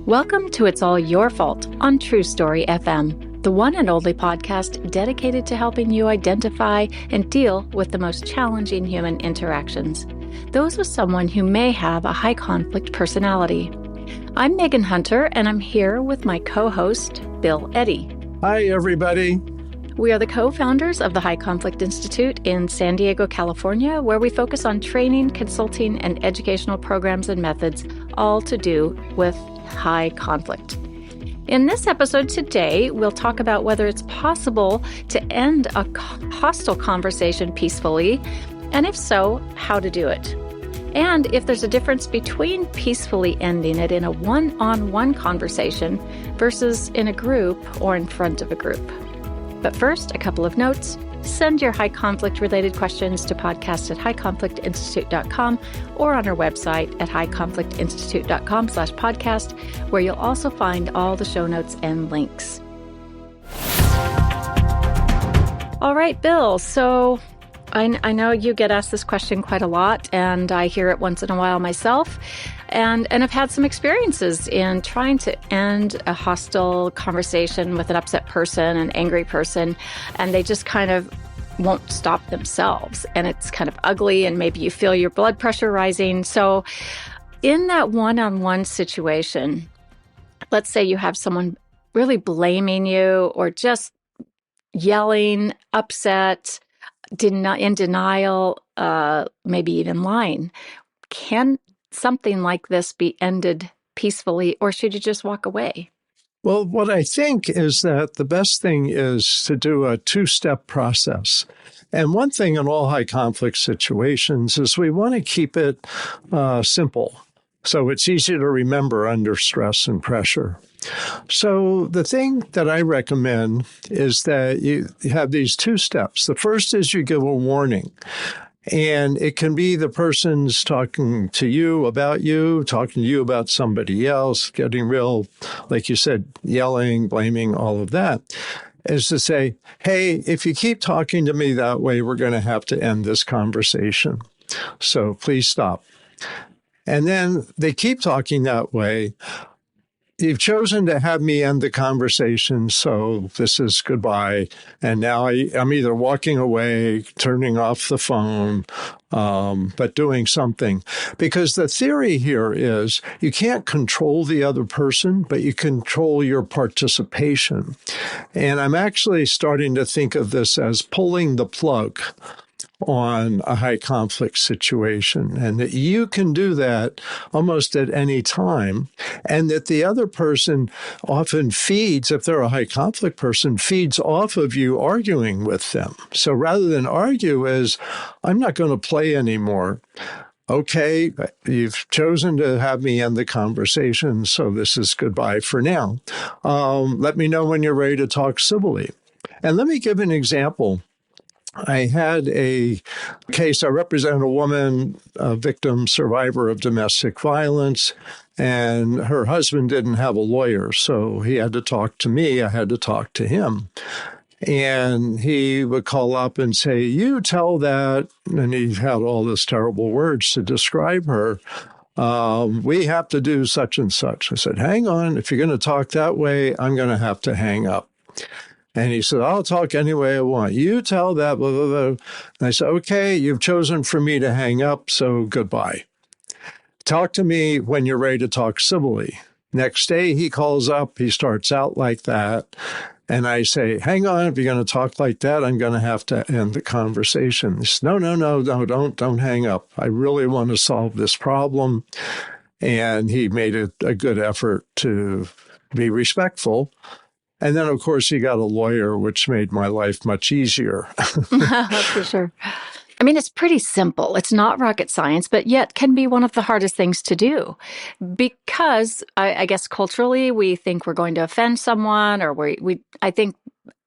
Welcome to It's All Your Fault on True Story FM, the one and only podcast dedicated to helping you identify and deal with the most challenging human interactions, those with someone who may have a high conflict personality. I'm Megan Hunter, and I'm here with my co-host, Bill Eddy. Hi, everybody. We are the co-founders of the High Conflict Institute in San Diego, California, where we focus on training, consulting, and educational programs and methods, all to do with high conflict. In this episode today, we'll talk about whether it's possible to end a hostile conversation peacefully, and if so, how to do it. And if there's a difference between peacefully ending it in a one-on-one conversation versus in a group or in front of a group. But first, a couple of notes. Send your high conflict related questions to podcast@highconflictinstitute.com or on our website at highconflictinstitute.com/podcast, where you'll also find all the show notes and links. All right, Bill. So I know you get asked this question quite a lot, and I hear it once in a while myself. And I've had some experiences in trying to end a hostile conversation with an upset person, an angry person, and they just kind of won't stop themselves. And it's kind of ugly, and maybe you feel your blood pressure rising. So in that one-on-one situation, let's say you have someone really blaming you or just yelling, upset, in denial, maybe even lying. Can something like this be ended peacefully, or should you just walk away? Well, what I think is that the best thing is to do a two-step process. And one thing in all high conflict situations is we want to keep it simple, so it's easy to remember under stress and pressure. So the thing that I recommend is that you have these two steps. The first is you give a warning. And it can be the person's talking to you about somebody else, getting real, like you said, yelling, blaming, all of that, is to say, hey, if you keep talking to me that way, we're going to have to end this conversation. So please stop. And then they keep talking that way. You've chosen to have me end the conversation, so this is goodbye. And now I'm either walking away, turning off the phone, but doing something. Because the theory here is you can't control the other person, but you control your participation. And I'm actually starting to think of this as pulling the plug on a high conflict situation, and that you can do that almost at any time, and that the other person often feeds, if they're a high conflict person, feeds off of you arguing with them. So rather than argue is, I'm not going to play anymore. Okay, you've chosen to have me end the conversation, so this is goodbye for now. Let me know when you're ready to talk civilly. And let me give an example. I had a case. I represented a woman, a victim, survivor of domestic violence, and her husband didn't have a lawyer, so he had to talk to me. I had to talk to him. And he would call up and say, you tell that, and he had all this terrible words to describe her. We have to do such and such. I said, hang on. If you're going to talk that way, I'm going to have to hang up. And he said, I'll talk any way I want. You tell that, blah, blah, blah. And I said, okay, you've chosen for me to hang up, so goodbye. Talk to me when you're ready to talk civilly. Next day, he calls up. He starts out like that. And I say, hang on, if you're going to talk like that, I'm going to have to end the conversation. He says, no, don't hang up. I really want to solve this problem. And he made it a good effort to be respectful. And then, of course, he got a lawyer, which made my life much easier. That's for sure. I mean, it's pretty simple. It's not rocket science, but yet can be one of the hardest things to do. Because I guess culturally, we think we're going to offend someone, or I think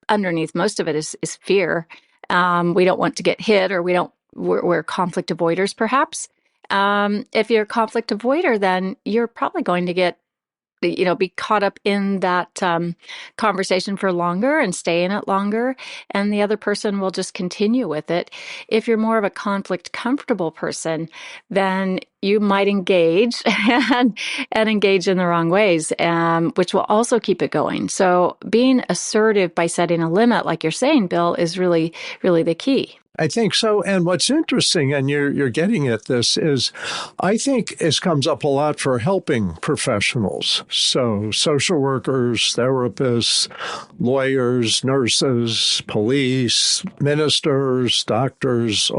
underneath most of it is fear. We don't want to get hit, or we're conflict avoiders, perhaps. If you're a conflict avoider, then you're probably going to get be caught up in that conversation for longer and stay in it longer, and the other person will just continue with it. If you're more of a conflict comfortable person, then you might engage and engage in the wrong ways, which will also keep it going. So being assertive by setting a limit, like you're saying, Bill, is really, really the key. I think so. And what's interesting, and you're getting at this, is I think this comes up a lot for helping professionals. So social workers, therapists, lawyers, nurses, police, ministers, doctors,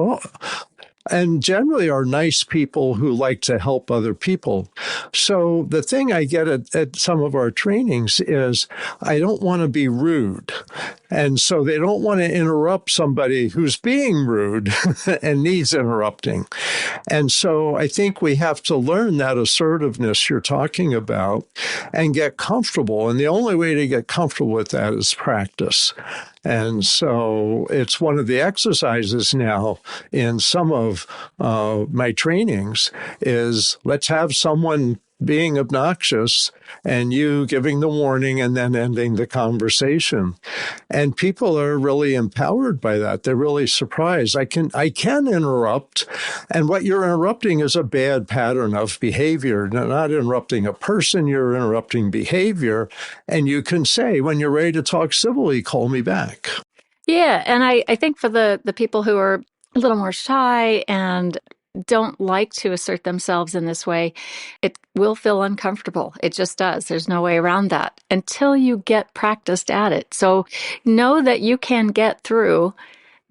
and generally are nice people who like to help other people. So the thing I get at some of our trainings is I don't want to be rude. And so they don't want to interrupt somebody who's being rude and needs interrupting. And so I think we have to learn that assertiveness you're talking about and get comfortable. And the only way to get comfortable with that is practice. And so it's one of the exercises now in some of my trainings is let's have someone being obnoxious and you giving the warning and then ending the conversation. And people are really empowered by that. They're really surprised. I can interrupt. And what you're interrupting is a bad pattern of behavior. Not interrupting a person, you're interrupting behavior. And you can say, when you're ready to talk civilly, call me back. Yeah. And I think for the people who are a little more shy and don't like to assert themselves in this way, it will feel uncomfortable. It just does. There's no way around that until you get practiced at it. So know that you can get through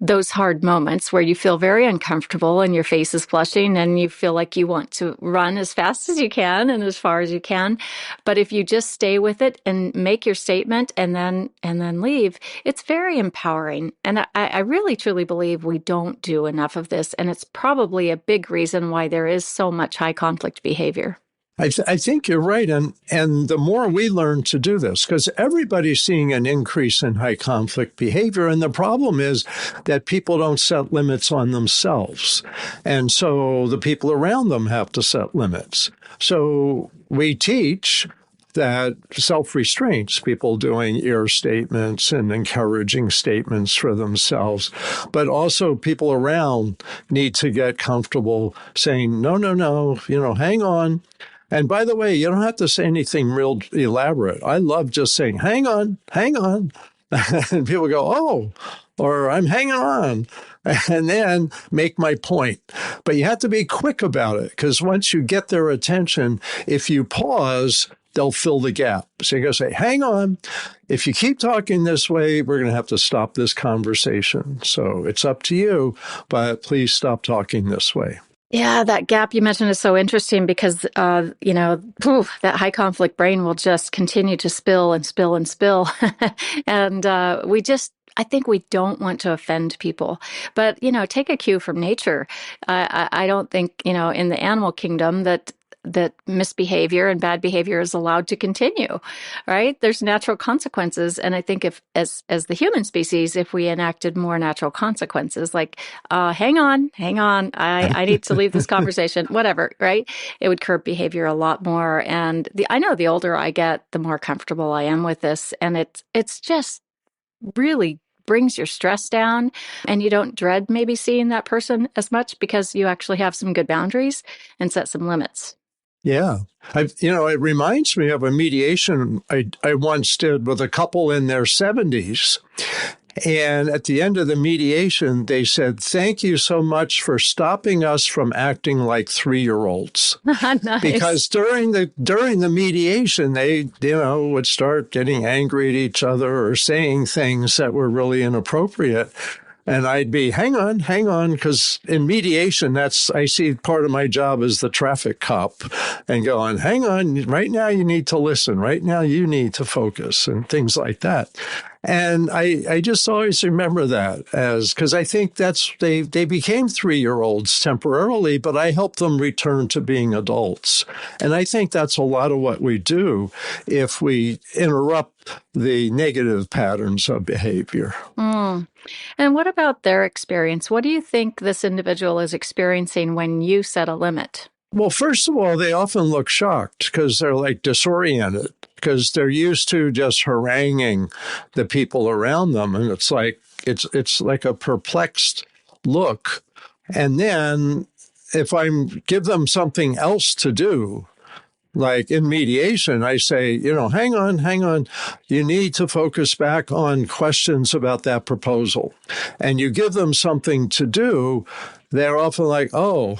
those hard moments where you feel very uncomfortable and your face is flushing and you feel like you want to run as fast as you can and as far as you can. But if you just stay with it and make your statement and then leave, it's very empowering. And I really truly believe we don't do enough of this. And it's probably a big reason why there is so much high conflict behavior. I think you're right. And the more we learn to do this, because everybody's seeing an increase in high conflict behavior. And the problem is that people don't set limits on themselves. And so the people around them have to set limits. So we teach that self-restraints, people doing ear statements and encouraging statements for themselves, but also people around need to get comfortable saying, no, hang on. And by the way, you don't have to say anything real elaborate. I love just saying, hang on. And people go, oh, or I'm hanging on, and then make my point. But you have to be quick about it, because once you get their attention, if you pause, they'll fill the gap. So you got to say, hang on. If you keep talking this way, we're going to have to stop this conversation. So it's up to you, but please stop talking this way. Yeah, that gap you mentioned is so interesting because, that high conflict brain will just continue to spill and spill and spill. And I think we don't want to offend people. But, take a cue from nature. I don't think, in the animal kingdom that misbehavior and bad behavior is allowed to continue, right? There's natural consequences. And I think if, as the human species, if we enacted more natural consequences, like, hang on, I need to leave this conversation, whatever, right? It would curb behavior a lot more. And I know the older I get, the more comfortable I am with this. And it's just really brings your stress down, and you don't dread maybe seeing that person as much because you actually have some good boundaries and set some limits. Yeah. It reminds me of a mediation I once did with a couple in their 70s. And at the end of the mediation, they said, thank you so much for stopping us from acting like 3-year-olds. Nice. Because during the mediation, they, would start getting angry at each other or saying things that were really inappropriate. And I'd be, hang on, because in mediation, I see part of my job as the traffic cop and going, hang on, right now you need to listen, right now you need to focus and things like that. And I just always remember that because I think they became 3-year-olds temporarily, but I helped them return to being adults. And I think that's a lot of what we do if we interrupt the negative patterns of behavior. Mm. And what about their experience? What do you think this individual is experiencing when you set a limit? Well, first of all, they often look shocked because they're like disoriented because they're used to just haranguing the people around them. And it's like a perplexed look. And then if I give them something else to do, like in mediation, I say, hang on. You need to focus back on questions about that proposal. And you give them something to do, they're often like, oh,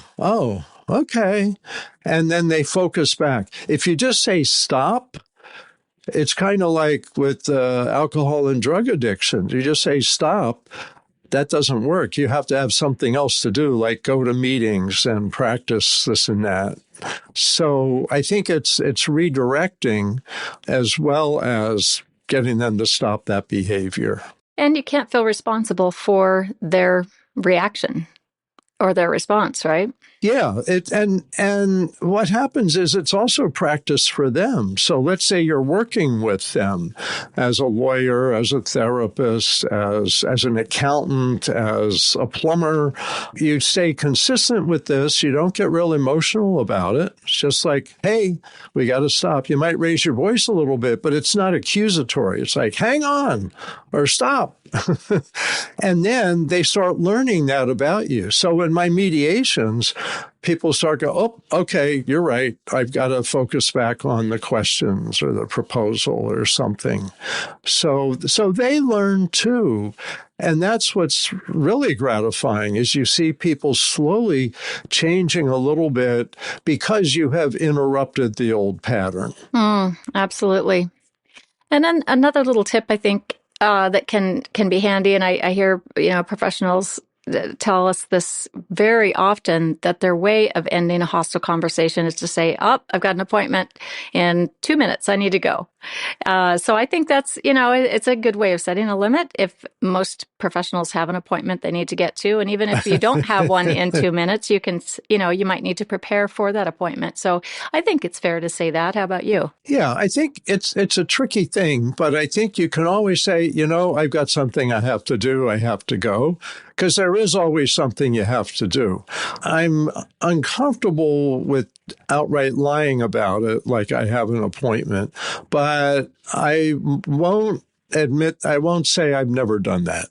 okay. And then they focus back. If you just say stop, it's kind of like with alcohol and drug addiction. You just say stop. That doesn't work. You have to have something else to do, like go to meetings and practice this and that. So I think it's redirecting as well as getting them to stop that behavior. And you can't feel responsible for their reaction or their response, right? Yeah, and what happens is it's also practice for them. So let's say you're working with them as a lawyer, as a therapist, as an accountant, as a plumber. You stay consistent with this. You don't get real emotional about it. It's just like, hey, we got to stop. You might raise your voice a little bit, but it's not accusatory. It's like, hang on or stop. And then they start learning that about you. So in my mediations, people start going, oh, okay, you're right. I've got to focus back on the questions or the proposal or something. So they learn too. And that's what's really gratifying is you see people slowly changing a little bit because you have interrupted the old pattern. Absolutely. And then another little tip, I think, that can be handy, and I hear professionals tell us this very often, that their way of ending a hostile conversation is to say, oh, I've got an appointment in 2 minutes. I need to go. So I think that's, it's a good way of setting a limit. If most professionals have an appointment they need to get to, and even if you don't have one in 2 minutes, you can, you might need to prepare for that appointment. So I think it's fair to say that. How about you? Yeah, I think it's a tricky thing, but I think you can always say, I've got something I have to do. I have to go. Because there is always something you have to do. I'm uncomfortable with outright lying about it, like I have an appointment, but I won't say I've never done that.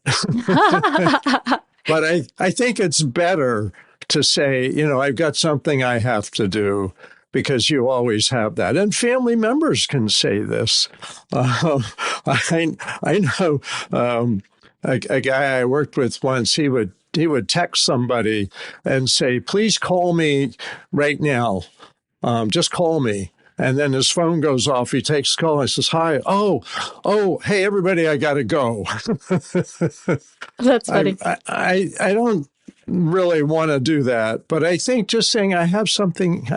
But I think it's better to say, I've got something I have to do, because you always have that. And family members can say this. I know a guy I worked with once, he would text somebody and say, please call me right now. Just call me. And then his phone goes off. He takes the call and says, hi. Oh, hey, everybody, I got to go. That's funny. I don't really want to do that. But I think just saying I have something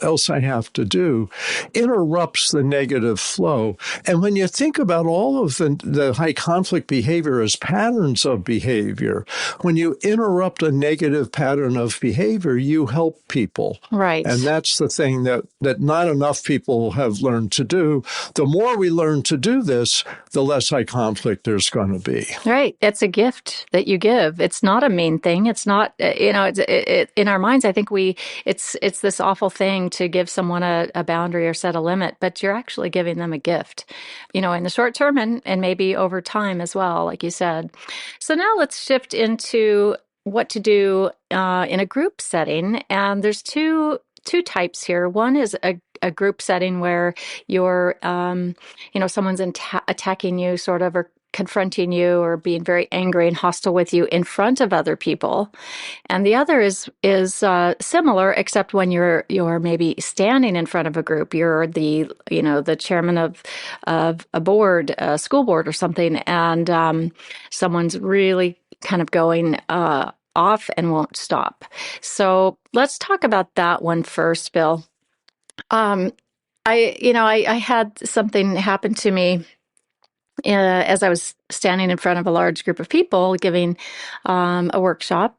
else I have to do interrupts the negative flow. And when you think about all of the high conflict behavior as patterns of behavior, when you interrupt a negative pattern of behavior, you help people. Right. And that's the thing that not enough people have learned to do. The more we learn to do this, the less high conflict there's going to be. Right. It's a gift that you give. It's not a mean thing. It's not, in our minds, I think it's this awful thing to give someone a boundary or set a limit, but you're actually giving them a gift, in the short term and maybe over time as well, like you said. So now let's shift into what to do in a group setting. And there's two types here. One is a group setting where you're, someone's attacking you sort of, or confronting you, or being very angry and hostile with you in front of other people. And the other is similar, except when you're maybe standing in front of a group, you're the chairman of a board, a school board or something, and someone's really kind of going off and won't stop. So let's talk about that one first, Bill. I had something happen to me as I was standing in front of a large group of people giving a workshop.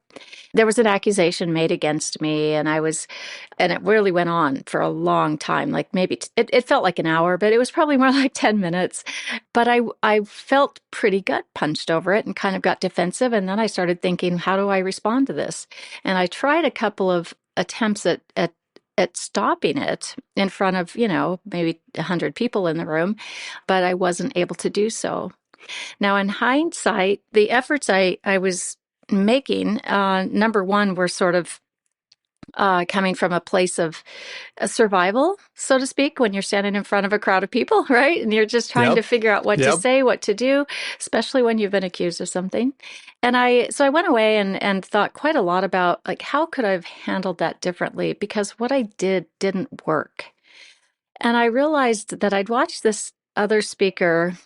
There was an accusation made against me, and it really went on for a long time, like maybe it felt like an hour, but it was probably more like 10 minutes. But I felt pretty gut punched over it and kind of got defensive. And then I started thinking, how do I respond to this? And I tried a couple of attempts at at stopping it in front of, maybe 100 people in the room, but I wasn't able to do so. Now, in hindsight, the efforts I was making, number one, were sort of coming from a place of survival, so to speak, when you're standing in front of a crowd of people, right? And you're just trying to figure out what to say, what to do, especially when you've been accused of something. And so I went away and thought quite a lot about, like, how could I have handled that differently? Because what I did didn't work. And I realized that I'd watched this other speaker,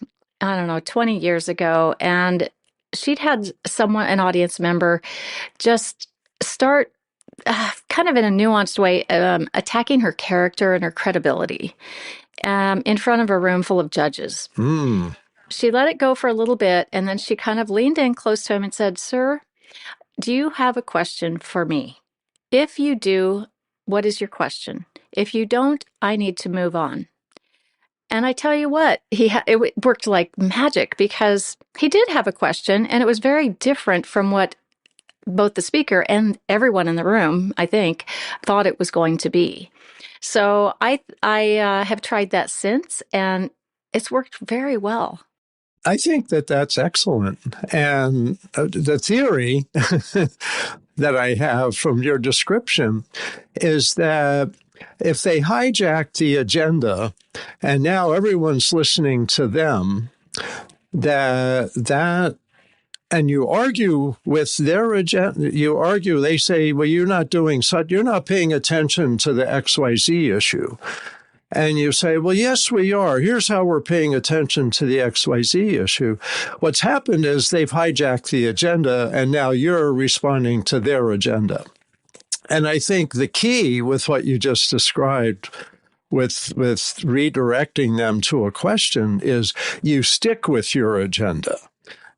I don't know, 20 years ago, and she'd had an audience member, just start kind of in a nuanced way, attacking her character and her credibility in front of a room full of judges. She let it go for a little bit, and then she kind of leaned in close to him and said, "Sir, do you have a question for me? If you do, what is your question? If you don't, I need to move on." And I tell you what, it worked like magic, because he did have a question, and it was very different from what both the speaker and everyone in the room, I think, thought it was going to be. So I have tried that since, and it's worked very well. I think that that's excellent. And the theory that I have from your description is that if they hijack the agenda and now everyone's listening to them, that and you argue with their agenda, they say, well, you're not paying attention to the XYZ issue. And you say, well, yes, we are. Here's how we're paying attention to the XYZ issue. What's happened is they've hijacked the agenda, and now you're responding to their agenda. And I think the key with what you just described with redirecting them to a question is you stick with your agenda.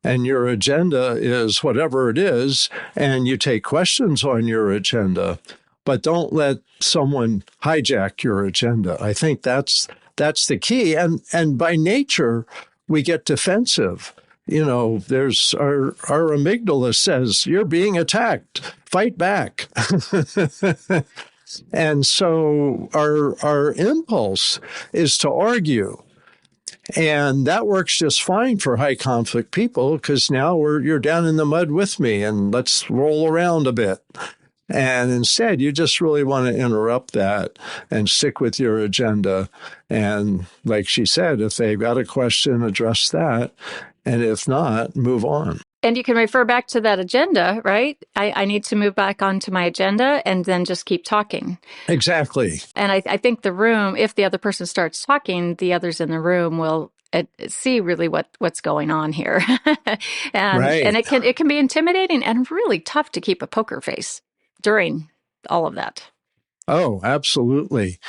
And your agenda is whatever it is, and you take questions on your agenda, but don't let someone hijack your agenda. I think that's the key. And by nature, we get defensive. There's our amygdala says, you're being attacked, fight back. And so our impulse is to argue. And that works just fine for high conflict people, because now you're down in the mud with me, and let's roll around a bit. And instead, you just really want to interrupt that and stick with your agenda. And like she said, if they've got a question, address that. And if not, move on. And you can refer back to that agenda, right? I need to move back onto my agenda, and then just keep talking. Exactly. And I think the room, if the other person starts talking, the others in the room will see really what's going on here. And it can be intimidating and really tough to keep a poker face during all of that. Oh, absolutely.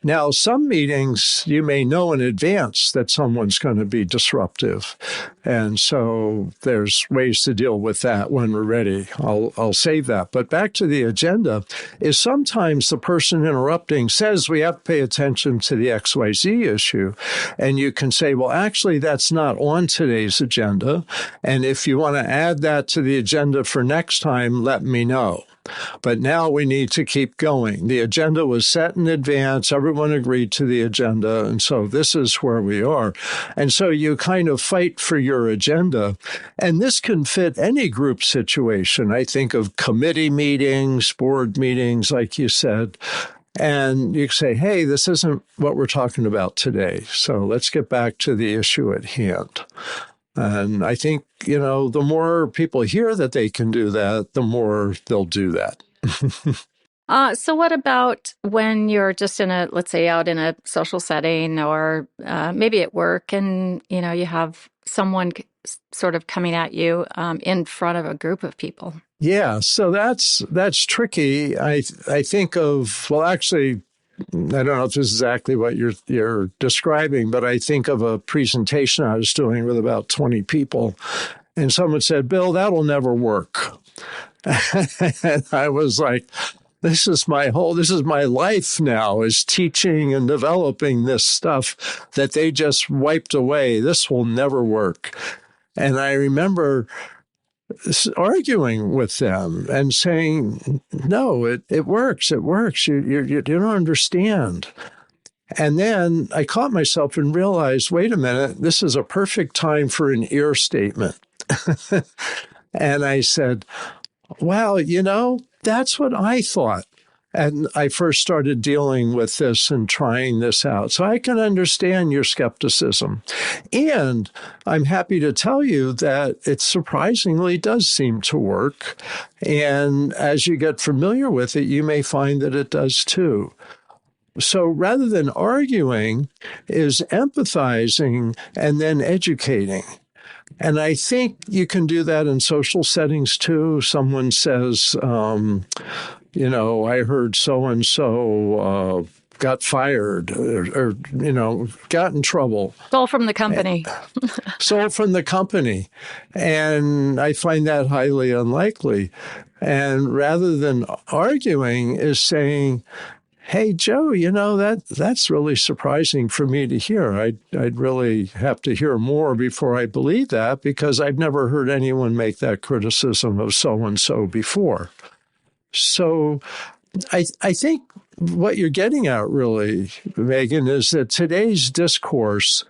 Now, some meetings, you may know in advance that someone's going to be disruptive. And so there's ways to deal with that when we're ready. I'll save that. But back to the agenda is sometimes the person interrupting says we have to pay attention to the XYZ issue. And you can say, well, actually, that's not on today's agenda. And if you want to add that to the agenda for next time, let me know. But now we need to keep going. The agenda was set in advance. Everyone agreed to the agenda. And so this is where we are. And so you kind of fight for your agenda. And this can fit any group situation. I think of committee meetings, board meetings, like you said. And you say, hey, this isn't what we're talking about today. So let's get back to the issue at hand. And I think, the more people hear that they can do that, the more they'll do that. So what about when you're just let's say out in a social setting, or maybe at work, and, you have someone sort of coming at you in front of a group of people? Yeah, so that's tricky. I think of, well, actually, I don't know if this is exactly what you're describing, but I think of a presentation I was doing with about 20 people, and someone said, Bill, that'll never work. And I was like, this is my life now, is teaching and developing this stuff that they just wiped away. This will never work. And I remember arguing with them and saying, no, it works. It works. You don't understand. And then I caught myself and realized, wait a minute, this is a perfect time for an ear statement. And I said, wow, that's what I thought. And I first started dealing with this and trying this out. So I can understand your skepticism. And I'm happy to tell you that it surprisingly does seem to work. And as you get familiar with it, you may find that it does too. So rather than arguing is empathizing and then educating. And I think you can do that in social settings too. Someone says, I heard so-and-so got fired or got in trouble. Stole from the company. Sold from the company. And I find that highly unlikely. And rather than arguing is saying, hey, Joe, that's really surprising for me to hear. I'd really have to hear more before I believe that because I've never heard anyone make that criticism of so-and-so before. So I think what you're getting at really, Megan, is that today's discourse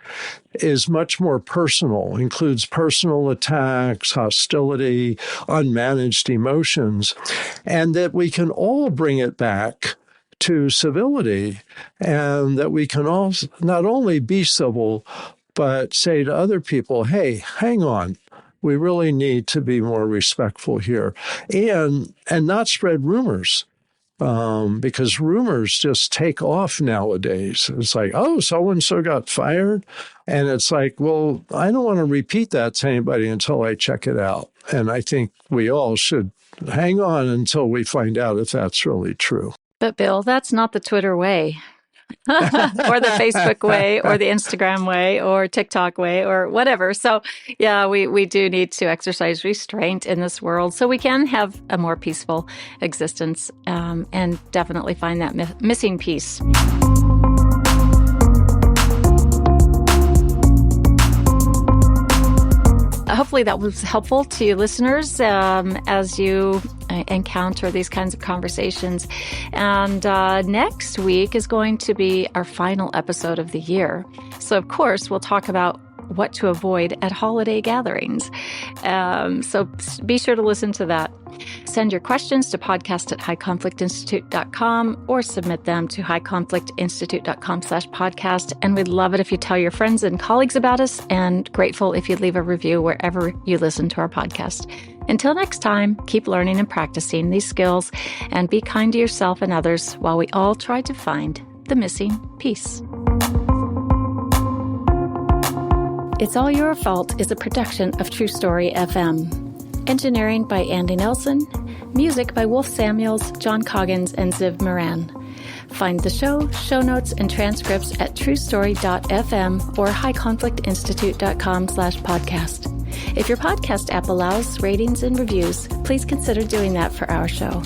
is much more personal, includes personal attacks, hostility, unmanaged emotions, and that we can all bring it back to civility, and that we can all not only be civil, but say to other people, hey, hang on, we really need to be more respectful here, and not spread rumors, because rumors just take off nowadays. It's like, oh, so-and-so got fired, and it's like, well, I don't want to repeat that to anybody until I check it out, and I think we all should hang on until we find out if that's really true. But Bill, that's not the Twitter way or the Facebook way or the Instagram way or TikTok way or whatever. So yeah, we do need to exercise restraint in this world so we can have a more peaceful existence and definitely find that missing piece. Hopefully that was helpful to you listeners as you encounter these kinds of conversations. And next week is going to be our final episode of the year. So, of course, we'll talk about what to avoid at holiday gatherings. So be sure to listen to that. Send your questions to podcast@highconflictinstitute.com or submit them to highconflictinstitute.com/podcast. And we'd love it if you tell your friends and colleagues about us, and grateful if you'd leave a review wherever you listen to our podcast. Until next time, keep learning and practicing these skills and be kind to yourself and others while we all try to find the missing piece. It's All Your Fault is a production of True Story FM. Engineering by Andy Nelson. Music by Wolf Samuels, John Coggins, and Ziv Moran. Find the show notes, and transcripts at truestory.fm or highconflictinstitute.com/podcast. If your podcast app allows ratings and reviews, please consider doing that for our show.